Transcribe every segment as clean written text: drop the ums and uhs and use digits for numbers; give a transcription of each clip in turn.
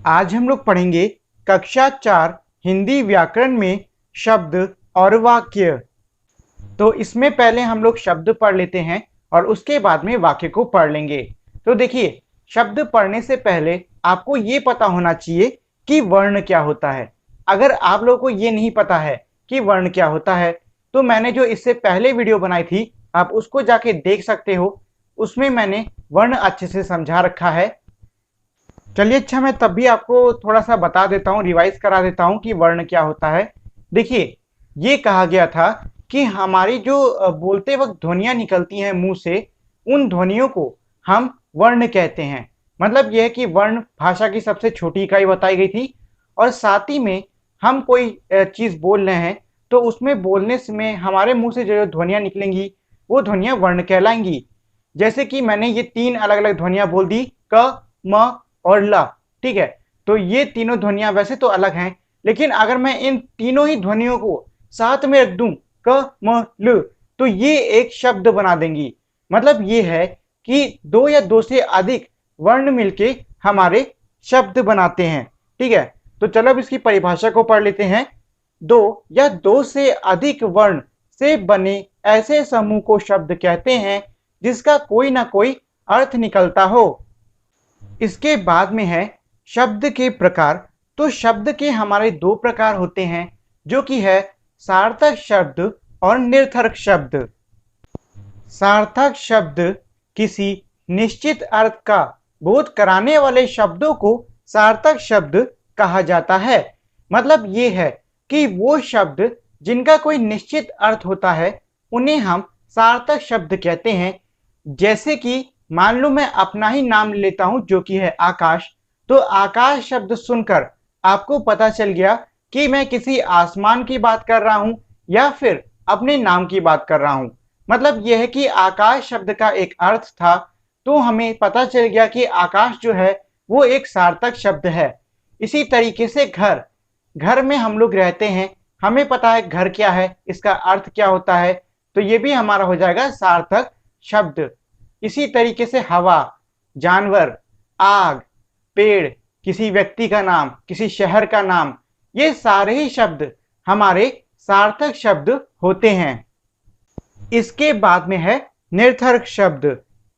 आज हम लोग पढ़ेंगे कक्षा 4 हिंदी व्याकरण में शब्द और वाक्य। तो इसमें पहले हम लोग शब्द पढ़ लेते हैं और उसके बाद में वाक्य को पढ़ लेंगे। तो देखिए, शब्द पढ़ने से पहले आपको ये पता होना चाहिए कि वर्ण क्या होता है। अगर आप लोगों को ये नहीं पता है कि वर्ण क्या होता है, तो मैंने जो इससे पहले वीडियो बनाई थी, आप उसको जाके देख सकते हो। उसमें मैंने वर्ण अच्छे से समझा रखा है। चलिए, अच्छा, मैं तब भी आपको थोड़ा सा बता देता हूँ, रिवाइज करा देता हूँ कि वर्ण क्या होता है। देखिए, ये कहा गया था कि हमारी जो बोलते वक्त ध्वनियाँ निकलती हैं मुंह से, उन ध्वनियों को हम वर्ण कहते हैं। मतलब यह है कि वर्ण भाषा की सबसे छोटी इकाई बताई गई थी, और साथ ही में हम कोई चीज़ बोल रहे हैं तो उसमें बोलने में हमारे मुंह से जो ध्वनियाँ निकलेंगी वो ध्वनियाँ वर्ण कहलाएंगी। जैसे कि मैंने ये 3 अलग-अलग ध्वनियाँ बोल दी, क, म और ल। ठीक है, तो ये तीनों ध्वनियाँ वैसे तो अलग हैं, लेकिन अगर मैं इन तीनों ही ध्वनियों को साथ में रख दूं, क, म, ल, तो ये एक शब्द बना देंगी। मतलब ये है कि 2 या 2 से अधिक वर्ण मिलके हमारे शब्द बनाते हैं। ठीक है, तो चलो अब इसकी परिभाषा को पढ़ लेते हैं। 2 या 2 से अधिक वर्ण से बने ऐसे समूह को शब्द कहते हैं जिसका कोई ना कोई अर्थ निकलता हो। इसके बाद में है शब्द के प्रकार। तो शब्द के हमारे 2 प्रकार होते हैं, जो कि है सार्थक शब्द और निरर्थक शब्द। सार्थक शब्द किसी निश्चित अर्थ का बोध कराने वाले शब्दों को सार्थक शब्द कहा जाता है। मतलब ये है कि वो शब्द जिनका कोई निश्चित अर्थ होता है उन्हें हम सार्थक शब्द कहते हैं। जैसे कि मान लो मैं अपना ही नाम लेता हूं, जो कि है आकाश। तो आकाश शब्द सुनकर आपको पता चल गया कि मैं किसी आसमान की बात कर रहा हूं या फिर अपने नाम की बात कर रहा हूं। मतलब यह है कि आकाश शब्द का एक अर्थ था, तो हमें पता चल गया कि आकाश जो है वो एक सार्थक शब्द है। इसी तरीके से घर, घर में हम लोग रहते हैं, हमें पता है घर क्या है, इसका अर्थ क्या होता है, तो ये भी हमारा हो जाएगा सार्थक शब्द। इसी तरीके से हवा, जानवर, आग, पेड़, किसी व्यक्ति का नाम, किसी शहर का नाम, ये सारे ही शब्द हमारे सार्थक शब्द होते हैं। इसके बाद में है निरर्थक शब्द।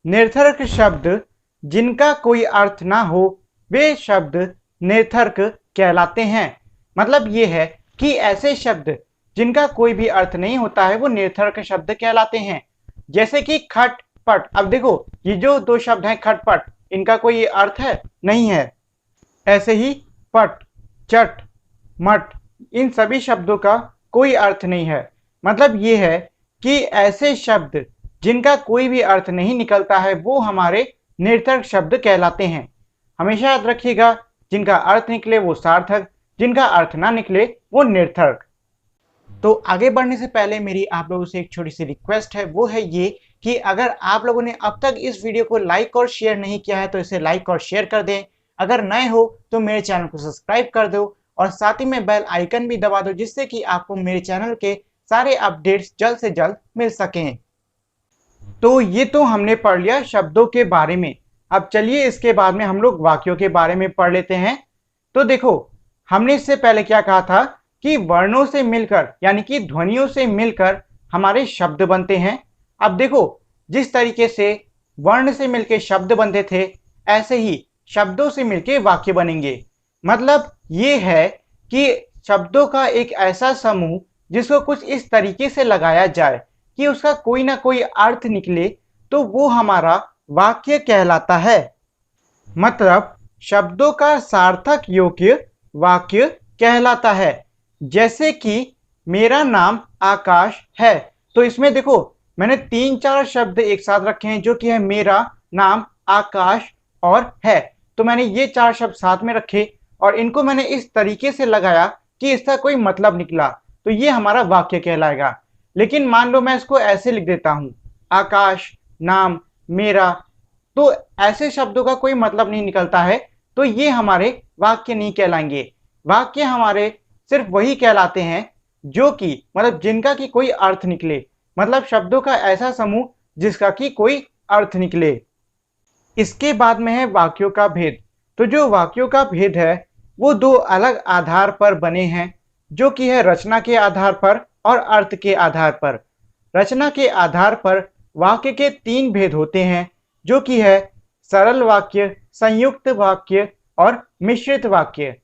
निरर्थक शब्द जिनका कोई अर्थ ना हो, वे शब्द निरर्थक कहलाते हैं। मतलब ये है कि ऐसे शब्द जिनका कोई भी अर्थ नहीं होता है वो निरर्थक शब्द कहलाते हैं। जैसे कि खट पट। अब देखो, ये जो 2 शब्द हैं खट पट, इनका कोई अर्थ है? नहीं है। ऐसे ही पट, चट, मट, इन सभी शब्दों का कोई अर्थ नहीं है। मतलब ये है कि ऐसे शब्द जिनका कोई भी अर्थ नहीं निकलता है वो हमारे निरर्थक शब्द कहलाते हैं। हमेशा याद रखिएगा, जिनका अर्थ निकले वो सार्थक, जिनका अर्थ ना निकले वो निरर्थक। तो आगे बढ़ने से पहले मेरी आप लोगों से एक छोटी सी रिक्वेस्ट है, वो है ये कि अगर आप लोगों ने अब तक इस वीडियो को लाइक और शेयर नहीं किया है तो इसे लाइक और शेयर कर दें। अगर नए हो तो मेरे चैनल को सब्सक्राइब कर दो और साथ ही में बेल आइकन भी दबा दो, जिससे कि आपको मेरे चैनल के सारे अपडेट्स जल्द से जल्द मिल सकें। तो ये तो हमने पढ़ लिया शब्दों के बारे में। अब चलिए इसके बाद में हम लोग वाक्यों के बारे में पढ़ लेते हैं। तो देखो, हमने इससे पहले क्या कहा था कि वर्णों से मिलकर यानी कि ध्वनियों से मिलकर हमारे शब्द बनते हैं। अब देखो, जिस तरीके से वर्ण से मिलकर शब्द बनते थे, ऐसे ही शब्दों से मिलकर वाक्य बनेंगे। मतलब ये है कि शब्दों का एक ऐसा समूह जिसको कुछ इस तरीके से लगाया जाए कि उसका कोई ना कोई अर्थ निकले, तो वो हमारा वाक्य कहलाता है। मतलब शब्दों का सार्थक योग्य वाक्य कहलाता है। जैसे कि मेरा नाम आकाश है, तो इसमें देखो मैंने 3-4 शब्द एक साथ रखे हैं, जो कि है मेरा नाम आकाश और है। तो मैंने ये 4 शब्द साथ में रखे और इनको मैंने इस तरीके से लगाया कि इसका कोई मतलब निकला, तो ये हमारा वाक्य कहलाएगा। लेकिन मान लो मैं इसको ऐसे लिख देता हूं, आकाश, नाम, मेरा, तो ऐसे शब्दों का कोई मतलब नहीं निकलता है, तो ये हमारे वाक्य नहीं कहलाएंगे। वाक्य हमारे सिर्फ वही कहलाते हैं जो कि मतलब जिनका कि कोई अर्थ निकले। मतलब शब्दों का ऐसा समूह जिसका कि कोई अर्थ निकले। इसके बाद में है वाक्यों का भेद। तो जो वाक्यों का भेद है वो दो अलग आधार पर बने हैं, जो कि है रचना के आधार पर और अर्थ के आधार पर। रचना के आधार पर वाक्य के तीन भेद होते हैं, जो कि है सरल वाक्य, संयुक्त वाक्य और मिश्रित वाक्य।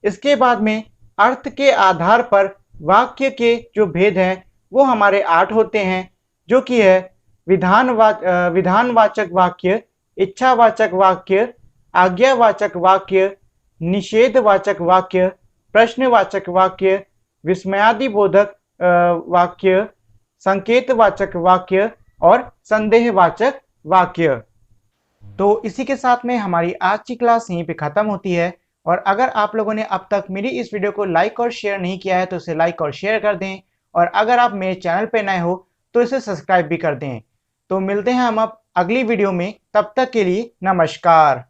इसके बाद में अर्थ के आधार पर वाक्य के जो भेद हैं वो हमारे 8 होते हैं, जो कि है विधानवाचक वाक्य, इच्छावाचक वाक्य, आज्ञावाचक वाक्य, निषेधवाचक वाक्य, प्रश्नवाचक वाक्य, विस्मयादिबोधक वाक्य, संकेतवाचक वाक्य और संदेहवाचक वाक्य। तो इसी के साथ में हमारी आज की क्लास यहीं पे ख़त्म होती है। और अगर आप लोगों ने अब तक मेरी इस वीडियो को लाइक और शेयर नहीं किया है तो इसे लाइक और शेयर कर दें, और अगर आप मेरे चैनल पे नए हो तो इसे सब्सक्राइब भी कर दें। तो मिलते हैं हम अब अगली वीडियो में, तब तक के लिए नमस्कार।